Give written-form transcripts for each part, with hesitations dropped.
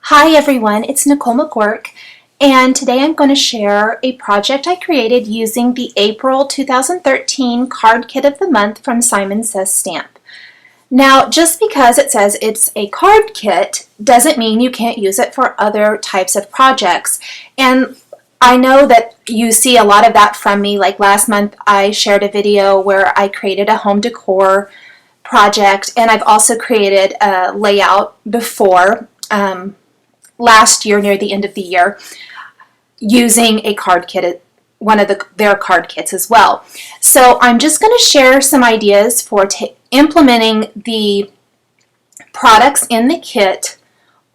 Hi everyone, it's Nichol Magouirk, and today I'm going to share a project I created using the April 2013 Card Kit of the Month from Simon Says Stamp. Now, just because it says it's a card kit doesn't mean you can't use it for other types of projects. And I know that you see a lot of that from me. Like last month I shared a video where I created a home decor project, and I've also created a layout before last year near the end of the year using a card kit, one of their card kits as well. So I'm just going to share some ideas for implementing the products in the kit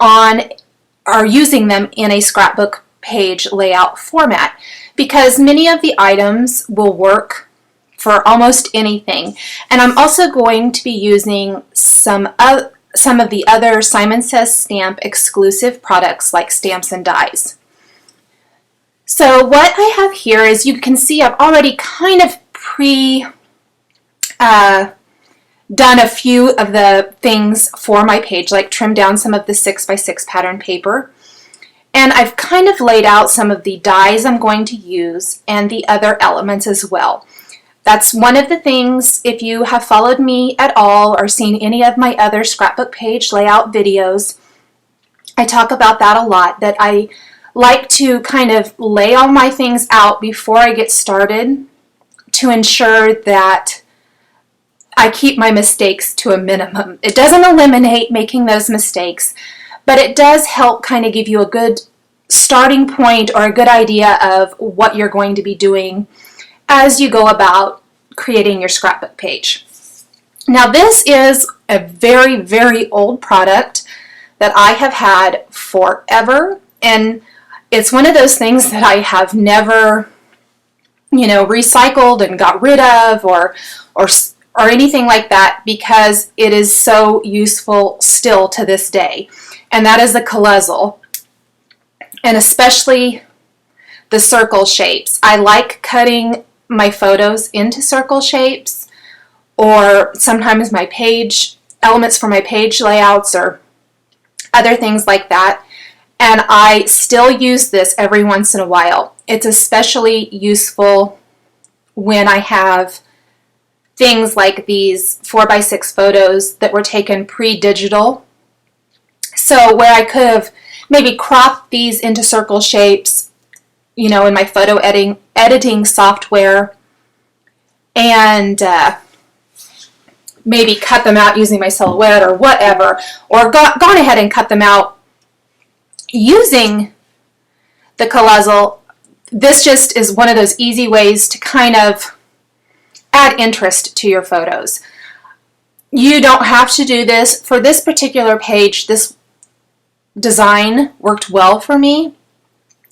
or using them in a scrapbook page layout format, because many of the items will work for almost anything. And I'm also going to be using some of the other Simon Says Stamp exclusive products like stamps and dies. So what I have here is, you can see I've already kind of done a few of the things for my page, like trimmed down some of the 6x6 pattern paper. And I've kind of laid out some of the dies I'm going to use and the other elements as well. That's one of the things, if you have followed me at all or seen any of my other scrapbook page layout videos, I talk about that a lot, that I like to kind of lay all my things out before I get started to ensure that I keep my mistakes to a minimum. It doesn't eliminate making those mistakes, but it does help kind of give you a good starting point or a good idea of what you're going to be doing as you go about creating your scrapbook page. Now, this is a very, very old product that I have had forever, and it's one of those things that I have never, recycled and got rid of or anything like that, because it is so useful still to this day. And that is the Colossal, and especially the circle shapes. I like cutting my photos into circle shapes, or sometimes my page elements for my page layouts or other things like that. And I still use this every once in a while. It's especially useful when I have things like these 4x6 photos that were taken pre-digital. So where I could have maybe cropped these into circle shapes, in my photo editing software, and maybe cut them out using my Silhouette or whatever, or gone ahead and cut them out using the Colossal. This just is one of those easy ways to kind of add interest to your photos. You don't have to do this. For this particular page, this design worked well for me.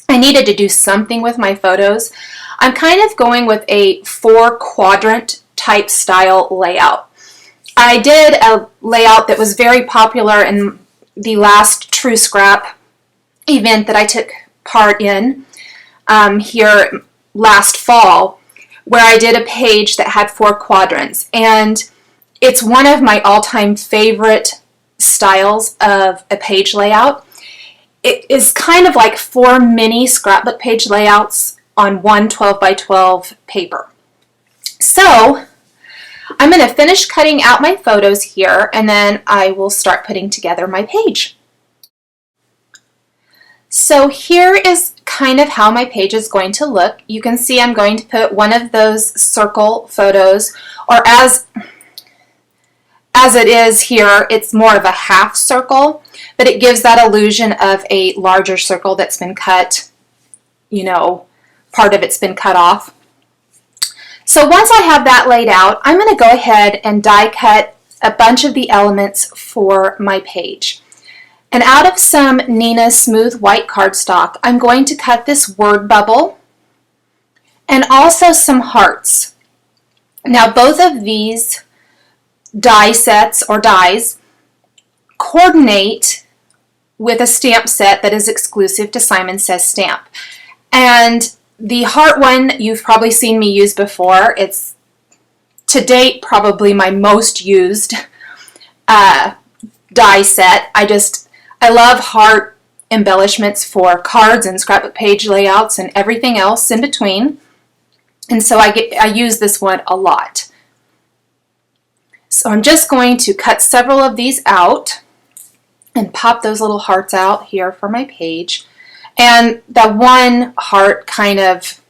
I needed to do something with my photos. I'm kind of going with a 4-quadrant type style layout. I did a layout that was very popular in the last True Scrap event that I took part in here last fall, where I did a page that had 4 quadrants. And it's one of my all-time favorite styles of a page layout. It is kind of like 4 mini scrapbook page layouts on one 12x12 paper. So I'm going to finish cutting out my photos here, and then I will start putting together my page. So here is kind of how my page is going to look. You can see I'm going to put one of those circle photos, or as it is here, it's more of a half circle, but it gives that illusion of a larger circle that's been cut, part of it's been cut off. So once I have that laid out, I'm going to go ahead and die cut a bunch of the elements for my page. And out of some Nina smooth white cardstock, I'm going to cut this word bubble and also some hearts. Now, both of these die sets or dies coordinate with a stamp set that is exclusive to Simon Says Stamp. And the heart one you've probably seen me use before. It's to date probably my most used die set. I love heart embellishments for cards and scrapbook page layouts and everything else in between. And so I use this one a lot. So I'm just going to cut several of these out and pop those little hearts out here for my page. And that one heart kind of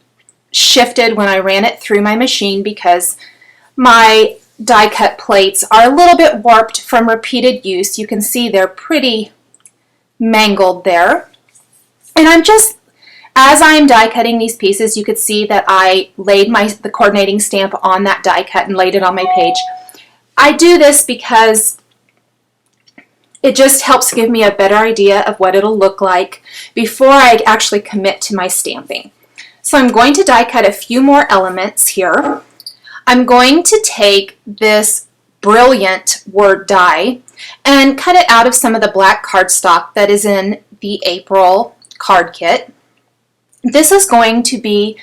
shifted when I ran it through my machine because my die cut plates are a little bit warped from repeated use. You can see they're pretty mangled there. And as I'm die cutting these pieces, you could see that I laid the coordinating stamp on that die cut and laid it on my page. I do this because it just helps give me a better idea of what it'll look like before I actually commit to my stamping. So I'm going to die cut a few more elements here. I'm going to take this brilliant word die and cut it out of some of the black cardstock that is in the April card kit. This is going to be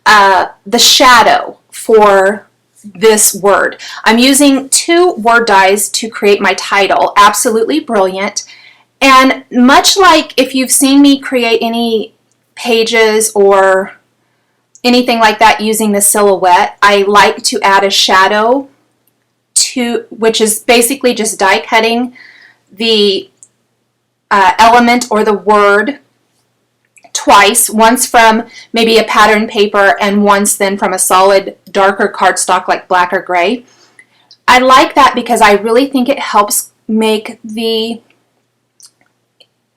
the shadow for this word. I'm using 2 word dies to create my title, Absolutely Brilliant. And much like if you've seen me create any pages or anything like that using the silhouette, I like to add a shadow which is basically just die cutting the element or the word twice, once from maybe a pattern paper and once then from a solid darker cardstock like black or gray. I like that because I really think it helps make the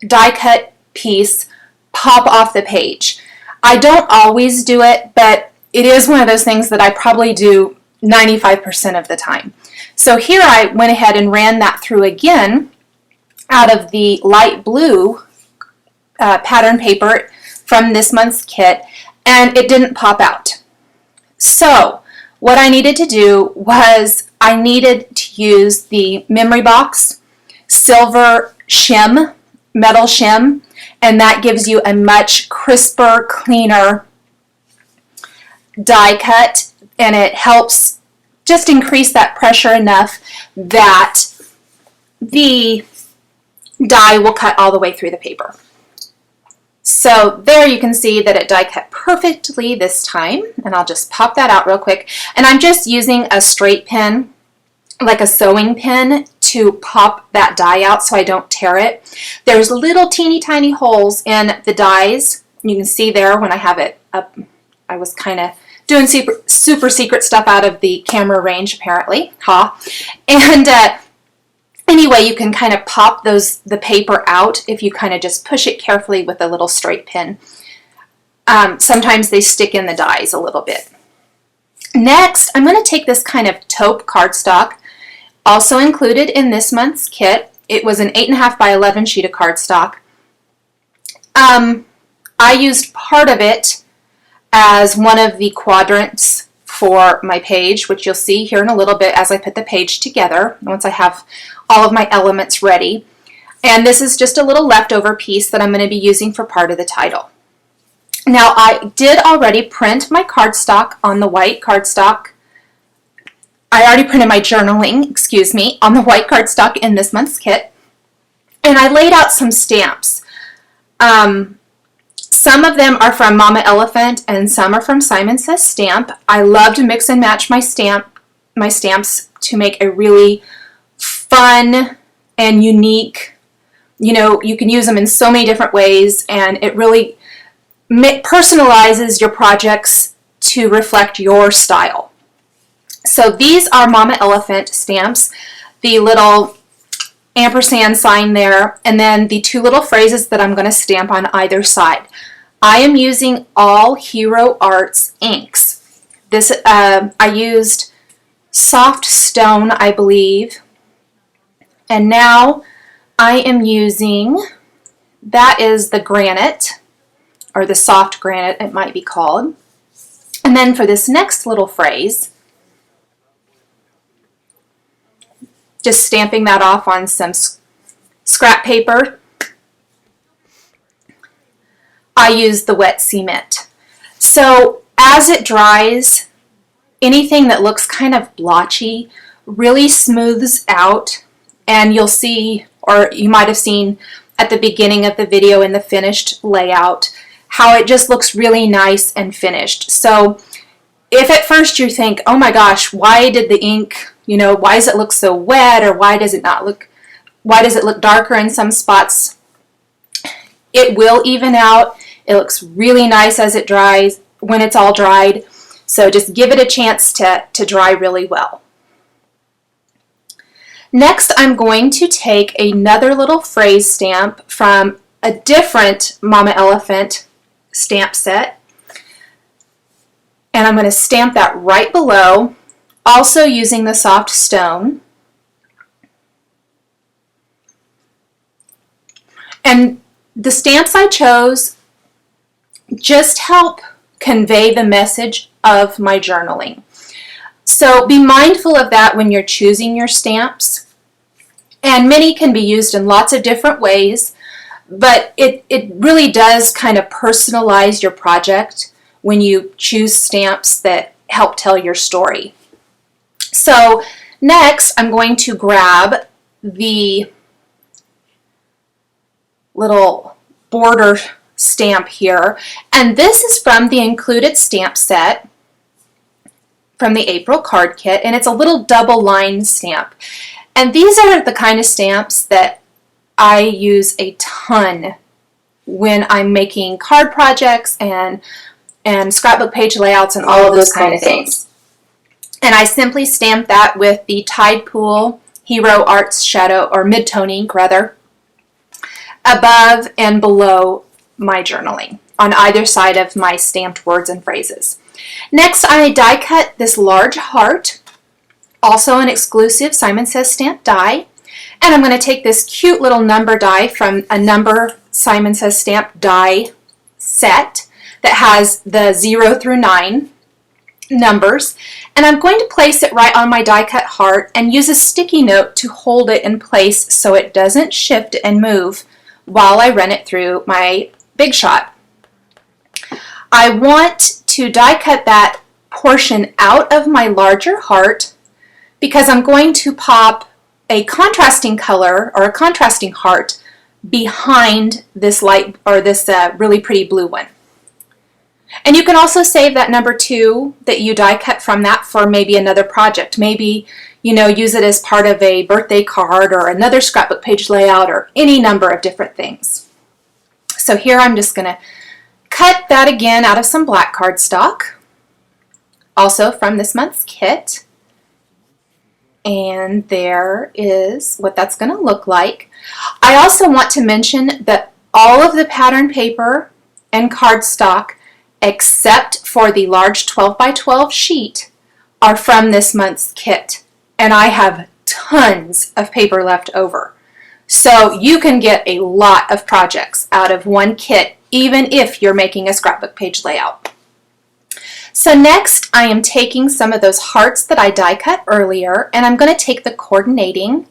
die cut piece pop off the page. I don't always do it, but it is one of those things that I probably do 95% of the time. So here I went ahead and ran that through again out of the light blue pattern paper from this month's kit, and it didn't pop out. So what I needed to do was I needed to use the Memory Box silver shim, metal shim, and that gives you a much crisper, cleaner die cut, and it helps just increase that pressure enough that the die will cut all the way through the paper. So there you can see that it die cut perfectly this time, and I'll just pop that out real quick. And I'm just using a straight pin, like a sewing pin, to pop that die out so I don't tear it. There's little teeny tiny holes in the dies. You can see there when I have it up. I was kind of doing super secret stuff out of the camera range apparently. And anyway, you can kind of pop the paper out if you kind of just push it carefully with a little straight pin. Sometimes they stick in the dies a little bit. Next, I'm going to take this kind of taupe cardstock, also included in this month's kit. It was an 8.5 by 11 sheet of cardstock. I used part of it as one of the quadrants for my page, which you'll see here in a little bit as I put the page together, once I have all of my elements ready. And this is just a little leftover piece that I'm going to be using for part of the title. Now, I did already print my cardstock on the white cardstock. I already printed my journaling, on the white cardstock in this month's kit. And I laid out some stamps. Some of them are from Mama Elephant and some are from Simon Says Stamp. I love to mix and match my stamps to make a really fun and unique, you can use them in so many different ways, and it really personalizes your projects to reflect your style. So these are Mama Elephant stamps, the little ampersand sign there, and then the 2 little phrases that I'm going to stamp on either side. I am using all Hero Arts inks. This I used Soft Stone, I believe, and now I am using, that is the granite, or the soft granite it might be called. And then for this next little phrase, just stamping that off on some scrap paper, I use the wet cement. So as it dries, anything that looks kind of blotchy really smooths out, and you'll see, or you might have seen at the beginning of the video in the finished layout, how it just looks really nice and finished. So if at first you think, oh my gosh, why did the ink, why does it look so wet, or why does it look darker in some spots? It will even out. It looks really nice as it dries, when it's all dried. So just give it a chance to dry really well. Next, I'm going to take another little phrase stamp from a different Mama Elephant stamp set, and I'm going to stamp that right below, also using the soft stone. And the stamps I chose just help convey the message of my journaling. So be mindful of that when you're choosing your stamps. And many can be used in lots of different ways, but it really does kind of personalize your project when you choose stamps that help tell your story. So next, I'm going to grab the little border stamp here, and this is from the included stamp set from the April card kit, and it's a little double line stamp. And these are the kind of stamps that I use a ton when I'm making card projects and scrapbook page layouts and all of those kind of things. And I simply stamp that with the Tide Pool Hero Arts Shadow, or Mid-Tone ink rather, above and below my journaling on either side of my stamped words and phrases. Next, I die cut this large heart, also an exclusive Simon Says stamp die, and I'm going to take this cute little number die from a number Simon Says stamp die set that has the 0 through 9 numbers, and I'm going to place it right on my die cut heart and use a sticky note to hold it in place so it doesn't shift and move while I run it through my Big Shot. I want to die cut that portion out of my larger heart because I'm going to pop a contrasting color or a contrasting heart behind this light or this really pretty blue one. And you can also save that number 2 that you die cut from that for maybe another project. Maybe, use it as part of a birthday card or another scrapbook page layout or any number of different things. So here I'm just going to cut that again out of some black cardstock, also from this month's kit. And there is what that's going to look like. I also want to mention that all of the pattern paper and cardstock, except for the large 12 by 12 sheet, are from this month's kit. And I have tons of paper left over. So you can get a lot of projects out of one kit, even if you're making a scrapbook page layout. So next, I am taking some of those hearts that I die cut earlier, and I'm going to take the coordinating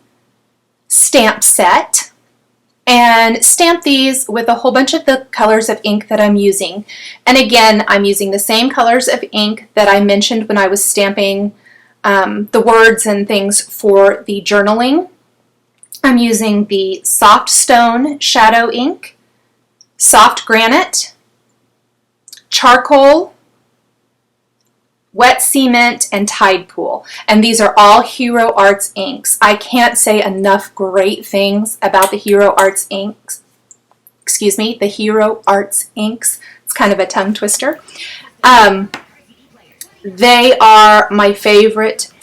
stamp set and stamp these with a whole bunch of the colors of ink that I'm using. And again, I'm using the same colors of ink that I mentioned when I was stamping the words and things for the journaling. I'm using the Soft Stone Shadow ink, Soft Granite, Charcoal, Wet Cement, and Tide Pool. And these are all Hero Arts inks. I can't say enough great things about the Hero Arts inks. The Hero Arts inks. It's kind of a tongue twister. They are my favorite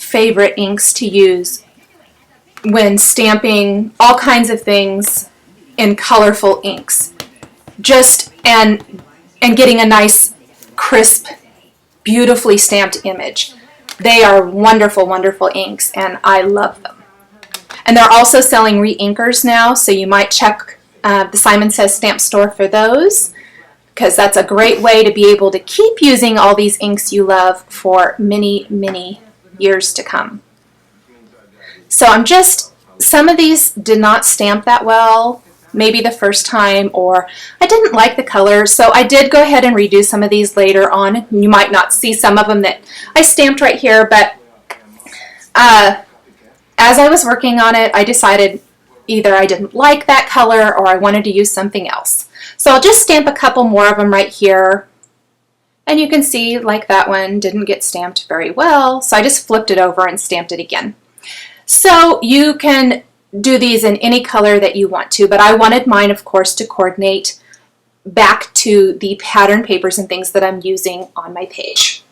inks to use when stamping all kinds of things in colorful inks. And getting a nice, crisp, beautifully stamped image. They are wonderful, wonderful inks, and I love them. And they're also selling re-inkers now, so you might check the Simon Says stamp store for those, because that's a great way to be able to keep using all these inks you love for many, many years to come. So some of these did not stamp that well, maybe the first time, or I didn't like the color, so I did go ahead and redo some of these later on. You might not see some of them that I stamped right here, but as I was working on it, I decided either I didn't like that color or I wanted to use something else. So I'll just stamp a couple more of them right here. And you can see like that one didn't get stamped very well, so I just flipped it over and stamped it again. So you can do these in any color that you want to, but I wanted mine, of course, to coordinate back to the pattern papers and things that I'm using on my page.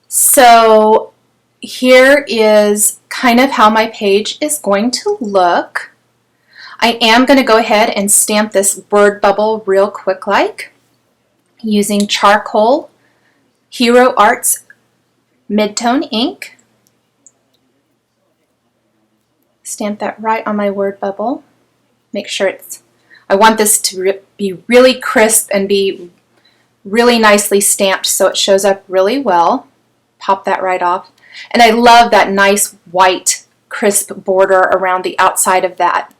So here is kind of how my page is going to look. I am going to go ahead and stamp this word bubble real quick like using charcoal Hero Arts Midtone ink. Stamp that right on my word bubble. Make sure I want this to be really crisp and be really nicely stamped so it shows up really well. Pop that right off. And I love that nice white crisp border around the outside of that.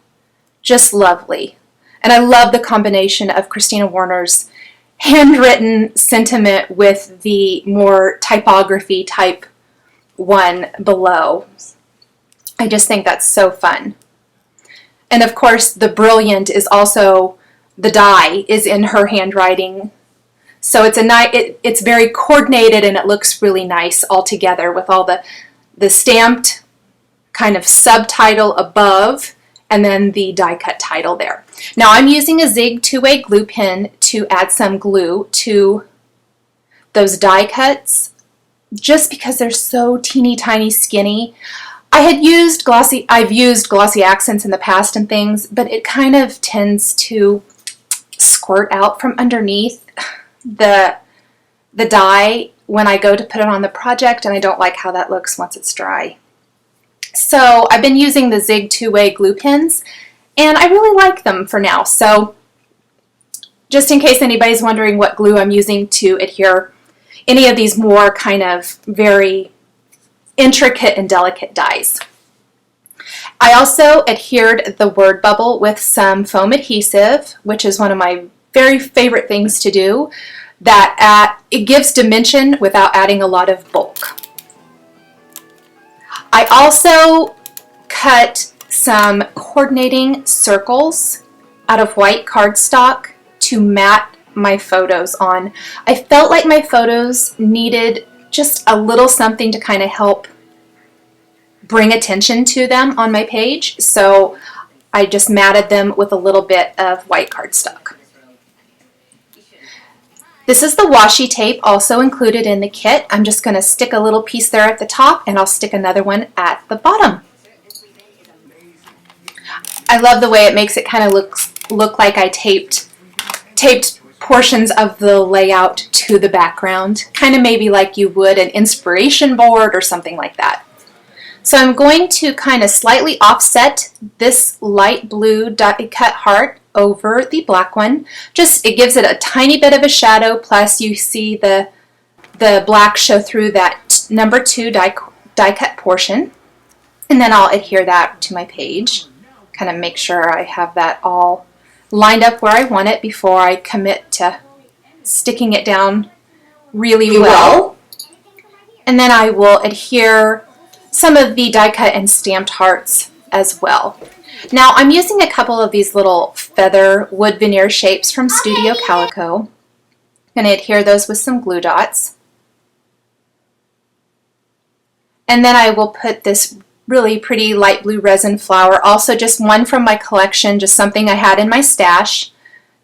Just lovely. And I love the combination of Christina Warner's handwritten sentiment with the more typography type one below. I just think that's so fun. And of course the brilliant is also, the die is in her handwriting. So it's very coordinated and it looks really nice all together with all the stamped kind of subtitle above and then the die cut title there. Now I'm using a Zig 2-way glue pen to add some glue to those die cuts just because they're so teeny tiny skinny. I've used glossy accents in the past and things, but it kind of tends to squirt out from underneath the die when I go to put it on the project, and I don't like how that looks once it's dry. So I've been using the Zig 2-way glue pens, and I really like them for now. So just in case anybody's wondering what glue I'm using to adhere any of these more kind of very intricate and delicate dies. I also adhered the word bubble with some foam adhesive, which is one of my very favorite things to do. It gives dimension without adding a lot of bulk. I also cut some coordinating circles out of white cardstock to mat my photos on. I felt like my photos needed just a little something to kind of help bring attention to them on my page, so I just matted them with a little bit of white cardstock. This is the washi tape also included in the kit. I'm just going to stick a little piece there at the top and I'll stick another one at the bottom. I love the way it makes it kind of look like I taped portions of the layout to the background, kind of maybe like you would an inspiration board or something like that. So I'm going to kind of slightly offset this light blue die cut heart over the black one. It gives it a tiny bit of a shadow, plus you see the black show through that number 2 die cut portion. And then I'll adhere that to my page, kind of make sure I have that all lined up where I want it before I commit to sticking it down really well. And then I will adhere some of the die cut and stamped hearts as well. Now I'm using a couple of these little feather wood veneer shapes from Studio Calico. I'm going to adhere those with some glue dots. And then I will put this really pretty light blue resin flower, also just one from my collection, just something I had in my stash,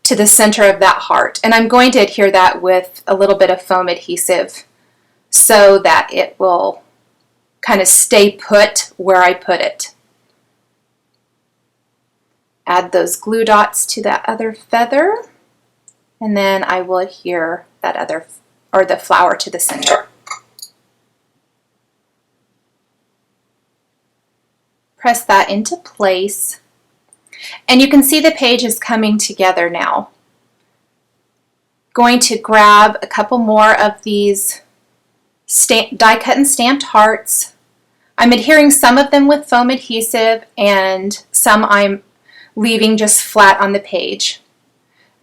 to the center of that heart. And I'm going to adhere that with a little bit of foam adhesive so that it will kind of stay put where I put it. Add those glue dots to that other feather, and then I will adhere that the flower to the center. Press that into place, and you can see the page is coming together now. Going to grab a couple more of these die cut and stamped hearts. I'm adhering some of them with foam adhesive and some I'm leaving just flat on the page.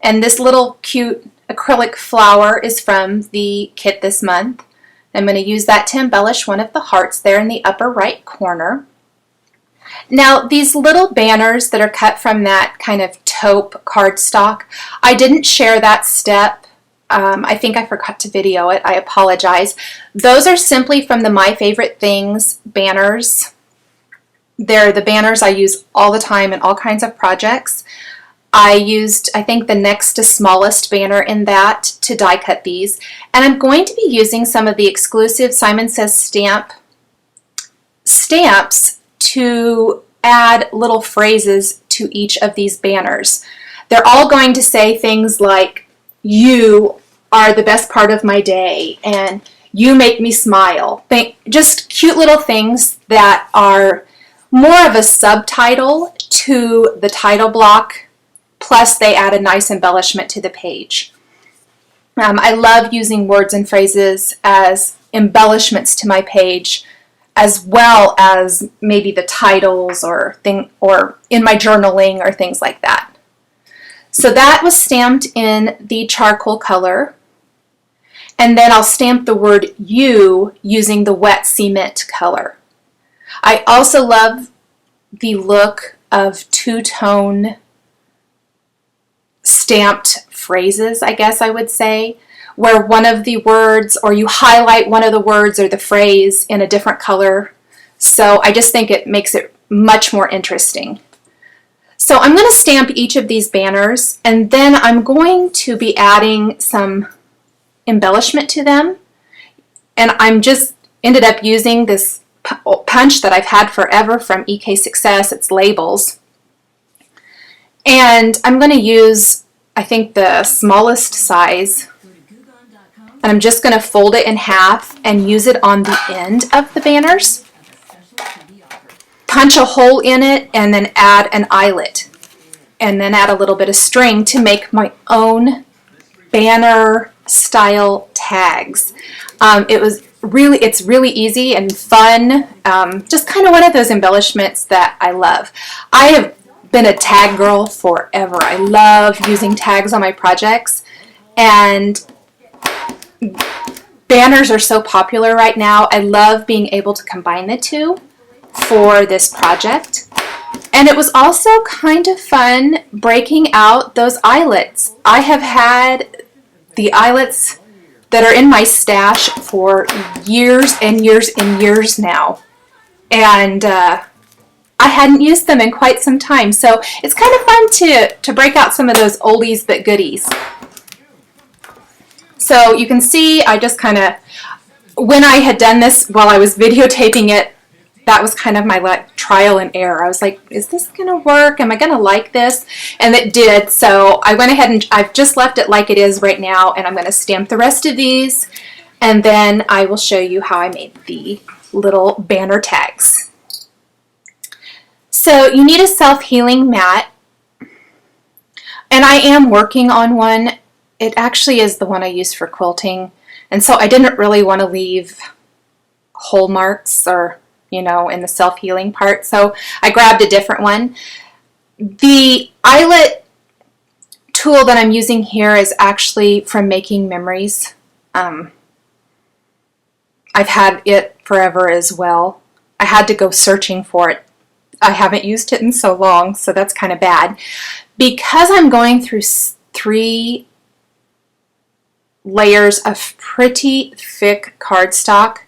And this little cute acrylic flower is from the kit this month. I'm going to use that to embellish one of the hearts there in the upper right corner. Now, these little banners that are cut from that kind of taupe cardstock, I didn't share that step. I think I forgot to video it. I apologize. Those are simply from the My Favorite Things banners. They're the banners I use all the time in all kinds of projects. I used, I think, the next to smallest banner in that to die cut these. And I'm going to be using some of the exclusive Simon Says stamps to add little phrases to each of these banners. They're all going to say things like, "You are the best part of my day," and "You make me smile." Just cute little things that are more of a subtitle to the title block, plus they add a nice embellishment to the page. I love using words and phrases as embellishments to my page, as well as maybe the titles or in my journaling or things like that. So that was stamped in the charcoal color, and then I'll stamp the word "you" using the wet cement color. I also love the look of two-tone stamped phrases, I guess I would say, where one of the words, or you highlight one of the words or the phrase in a different color. So I just think it makes it much more interesting. So I'm going to stamp each of these banners, and then I'm going to be adding some embellishment to them. And I'm just ended up using this punch that I've had forever from EK Success. It's labels. And I'm going to use, I think, the smallest size. And I'm just going to fold it in half and use it on the end of the banners. Punch a hole in it and then add an eyelet. And then add a little bit of string to make my own banner style tags. It's really easy and fun. Just kind of one of those embellishments that I love. I have been a tag girl forever. I love using tags on my projects, and banners are so popular right now. I love being able to combine the two for this project. And it was also kind of fun breaking out those eyelets. I have had the eyelets that are in my stash for years and years and years now. And I hadn't used them in quite some time. So it's kind of fun to break out some of those oldies but goodies. So you can see I just kind of, when I had done this while I was videotaping it, that was kind of my trial and error. I was like, is this going to work? Am I going to like this? And it did. So I went ahead and I've just left it like it is right now, and I'm going to stamp the rest of these, and then I will show you how I made the little banner tags. So you need a self-healing mat, and I am working on one. It actually is the one I use for quilting, and so I didn't really want to leave hole marks or in the self-healing part, so I grabbed a different one. The eyelet tool that I'm using here is actually from Making Memories. I've had it forever as well. I had to go searching for it. I haven't used it in so long, so that's kind of bad. Because I'm going through 3 layers of pretty thick cardstock,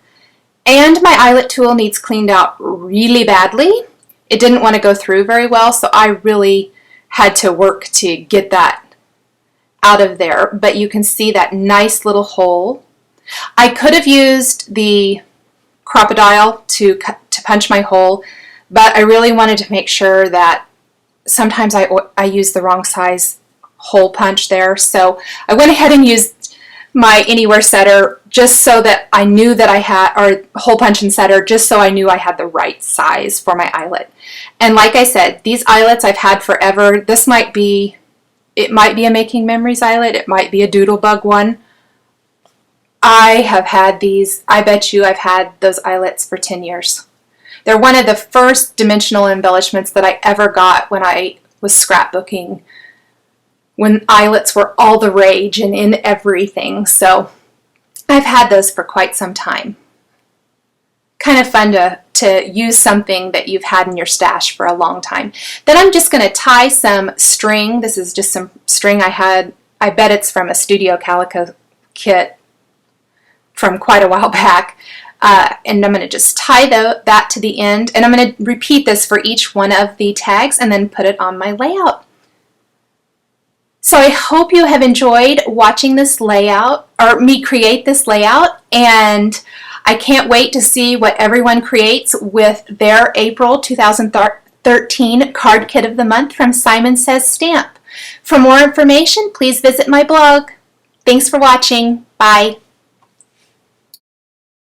and my eyelet tool needs cleaned out really badly, it didn't want to go through very well, so I really had to work to get that out of there. But you can see that nice little hole. I could have used the crocodile to punch my hole, but I really wanted to make sure that sometimes I use the wrong size hole punch there, so I went ahead and used my Anywhere setter just so that I knew that I had, or hole punch and setter, just so I knew I had the right size for my eyelet. And like I said, these eyelets I've had forever. This might be, it might be a Making Memories eyelet, it might be a Doodlebug one. I have had these, I bet you I've had those eyelets for 10 years. They're one of the first dimensional embellishments that I ever got when I was scrapbooking, when eyelets were all the rage and in everything. So I've had those for quite some time. kind of fun to use something that you've had in your stash for a long time. Then I'm just going to tie some string. This is just some string I had. I bet it's from a Studio Calico kit from quite a while back. And I'm going to just tie that to the end, and I'm going to repeat this for each one of the tags and then put it on my layout. So I hope you have enjoyed watching this layout, or me create this layout, and I can't wait to see what everyone creates with their April 2013 Card Kit of the Month from Simon Says Stamp. For more information, please visit my blog. Thanks for watching. Bye.